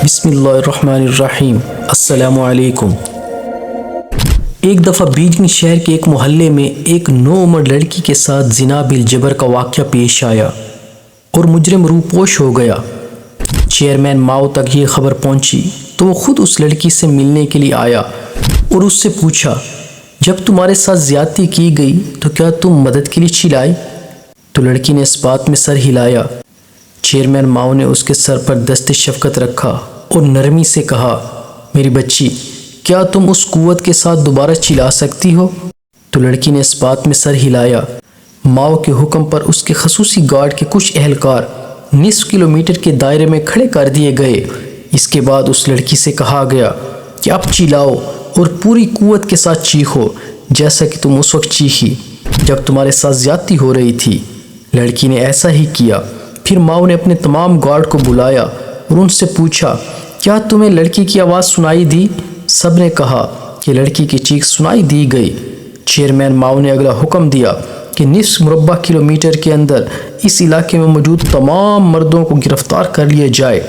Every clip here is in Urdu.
بسم اللہ الرحمن الرحیم۔ السلام علیکم۔ ایک دفعہ بیجنگ شہر کے ایک محلے میں ایک نوعمر لڑکی کے ساتھ زنا بالجبر کا واقعہ پیش آیا اور مجرم روپوش ہو گیا۔ چیئرمین ماؤ تک یہ خبر پہنچی تو وہ خود اس لڑکی سے ملنے کے لیے آیا اور اس سے پوچھا، جب تمہارے ساتھ زیادتی کی گئی تو کیا تم مدد کے لیے چلائی؟ تو لڑکی نے اس بات میں سر ہلایا۔ چیئرمین ماؤ نے اس کے سر پر دست شفقت رکھا اور نرمی سے کہا، میری بچی، کیا تم اس قوت کے ساتھ دوبارہ چلا سکتی ہو؟ تو لڑکی نے اس بات میں سر ہلایا۔ ماؤ کے حکم پر اس کے خصوصی گارڈ کے کچھ اہلکار نصف کلومیٹر کے دائرے میں کھڑے کر دیے گئے۔ اس کے بعد اس لڑکی سے کہا گیا کہ اب چلاؤ اور پوری قوت کے ساتھ چیخو، جیسا کہ تم اس وقت چیخی جب تمہارے ساتھ زیادتی ہو رہی تھی۔ لڑکی نے ایسا ہی کیا۔ پھر ماؤ نے اپنے تمام گارڈ کو بلایا اور ان سے پوچھا، کیا تمہیں لڑکی کی آواز سنائی دی؟ سب نے کہا کہ لڑکی کی چیخ سنائی دی گئی۔ چیئرمین ماؤ نے اگلا حکم دیا کہ نصف مربع کلومیٹر کے اندر اس علاقے میں موجود تمام مردوں کو گرفتار کر لیا جائے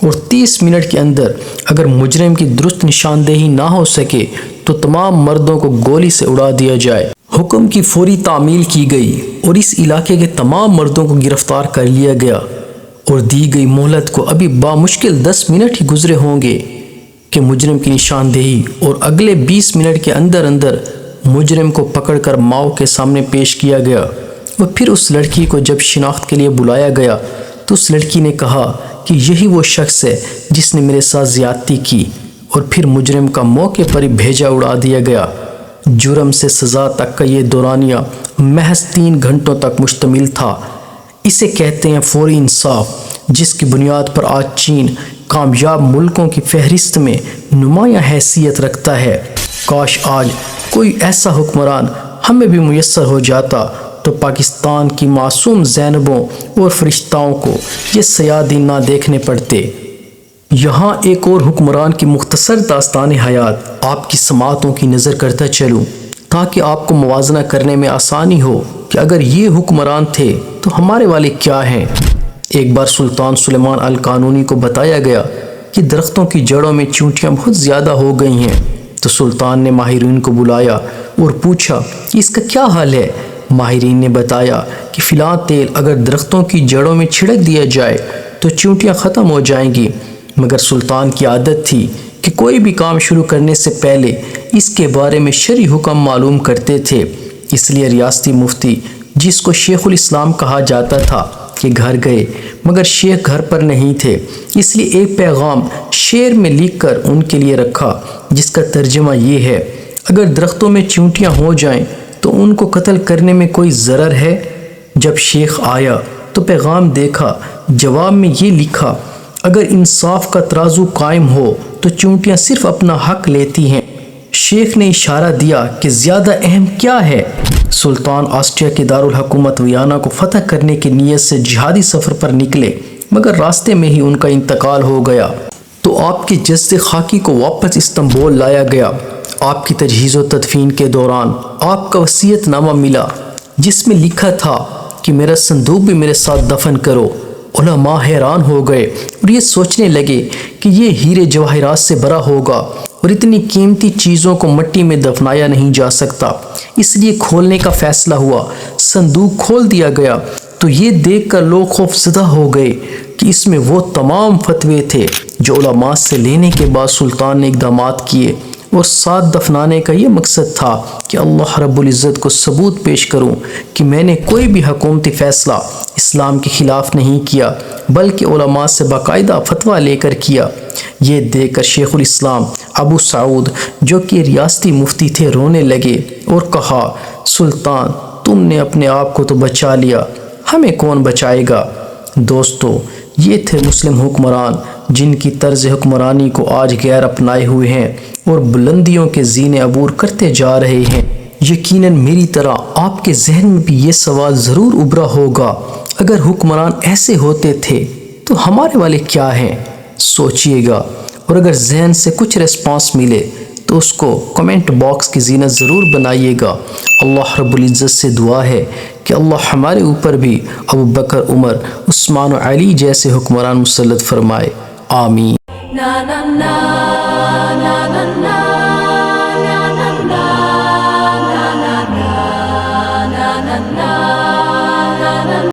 اور 30 منٹ کے اندر اگر مجرم کی درست نشاندہی نہ ہو سکے تو تمام مردوں کو گولی سے اڑا دیا جائے۔ حکم کی فوری تعمیل کی گئی اور اس علاقے کے تمام مردوں کو گرفتار کر لیا گیا اور دی گئی مہلت کو ابھی بامشکل 10 منٹ ہی گزرے ہوں گے کہ مجرم کی نشاندہی اور اگلے 20 منٹ کے اندر اندر مجرم کو پکڑ کر ماؤ کے سامنے پیش کیا گیا۔ اور پھر اس لڑکی کو جب شناخت کے لیے بلایا گیا تو اس لڑکی نے کہا کہ یہی وہ شخص ہے جس نے میرے ساتھ زیادتی کی، اور پھر مجرم کا موقع پر ہی بھیجا اڑا دیا گیا۔ جرم سے سزا تک کا یہ دورانیہ محض 3 گھنٹوں تک مشتمل تھا۔ اسے کہتے ہیں فوری انصاف، جس کی بنیاد پر آج چین کامیاب ملکوں کی فہرست میں نمایاں حیثیت رکھتا ہے۔ کاش آج کوئی ایسا حکمران ہمیں بھی میسر ہو جاتا تو پاکستان کی معصوم زینبوں اور فرشتاؤں کو یہ سیاہ دن نہ دیکھنے پڑتے۔ یہاں ایک اور حکمران کی مختصر داستان حیات آپ کی سماعتوں کی نظر کرتا چلوں تاکہ آپ کو موازنہ کرنے میں آسانی ہو کہ اگر یہ حکمران تھے تو ہمارے والے کیا ہیں۔ ایک بار سلطان سلیمان القانونی کو بتایا گیا کہ درختوں کی جڑوں میں چونٹیاں بہت زیادہ ہو گئی ہیں، تو سلطان نے ماہرین کو بلایا اور پوچھا کہ اس کا کیا حل ہے۔ ماہرین نے بتایا کہ فلاں تیل اگر درختوں کی جڑوں میں چھڑک دیا جائے تو چونٹیاں ختم ہو جائیں گی، مگر سلطان کی عادت تھی کہ کوئی بھی کام شروع کرنے سے پہلے اس کے بارے میں شرعی حکم معلوم کرتے تھے۔ اس لیے ریاستی مفتی، جس کو شیخ الاسلام کہا جاتا تھا، کہ گھر گئے مگر شیخ گھر پر نہیں تھے، اس لیے ایک پیغام شعر میں لکھ کر ان کے لیے رکھا، جس کا ترجمہ یہ ہے، اگر درختوں میں چونٹیاں ہو جائیں تو ان کو قتل کرنے میں کوئی ضرر ہے؟ جب شیخ آیا تو پیغام دیکھا، جواب میں یہ لکھا، اگر انصاف کا ترازو قائم ہو تو چونٹیاں صرف اپنا حق لیتی ہیں۔ شیخ نے اشارہ دیا کہ زیادہ اہم کیا ہے۔ سلطان آسٹریا کے دارالحکومت ویانا کو فتح کرنے کی نیت سے جہادی سفر پر نکلے، مگر راستے میں ہی ان کا انتقال ہو گیا تو آپ کے جسد خاکی کو واپس استنبول لایا گیا۔ آپ کی تجہیز و تدفین کے دوران آپ کا وصیت نامہ ملا، جس میں لکھا تھا کہ میرا صندوق بھی میرے ساتھ دفن کرو۔ علماء حیران ہو گئے اور یہ سوچنے لگے کہ یہ ہیرے جواہرات سے بھرا ہوگا اور اتنی قیمتی چیزوں کو مٹی میں دفنایا نہیں جا سکتا، اس لیے کھولنے کا فیصلہ ہوا۔ صندوق کھول دیا گیا تو یہ دیکھ کر لوگ خوف زدہ ہو گئے کہ اس میں وہ تمام فتوے تھے جو علماء سے لینے کے بعد سلطان نے اقدامات کیے، اور ساتھ دفنانے کا یہ مقصد تھا کہ اللہ رب العزت کو ثبوت پیش کروں کہ میں نے کوئی بھی حکومتی فیصلہ اسلام کے خلاف نہیں کیا، بلکہ علماء سے باقاعدہ فتویٰ لے کر کیا۔ یہ دیکھ کر شیخ الاسلام ابو سعود، جو کہ ریاستی مفتی تھے، رونے لگے اور کہا، سلطان، تم نے اپنے آپ کو تو بچا لیا، ہمیں کون بچائے گا؟ دوستو، یہ تھے مسلم حکمران جن کی طرز حکمرانی کو آج غیر اپنائے ہوئے ہیں اور بلندیوں کے زینے عبور کرتے جا رہے ہیں۔ یقیناً میری طرح آپ کے ذہن میں بھی یہ سوال ضرور ابھرا ہوگا، اگر حکمران ایسے ہوتے تھے تو ہمارے والے کیا ہیں؟ سوچئے گا، اور اگر ذہن سے کچھ ریسپانس ملے تو اس کو کمنٹ باکس کی زینت ضرور بنائیے گا۔ اللہ رب العزت سے دعا ہے کہ اللہ ہمارے اوپر بھی ابو بکر، عمر، عثمان و علی جیسے حکمران مسلط فرمائے، آمین۔ na na na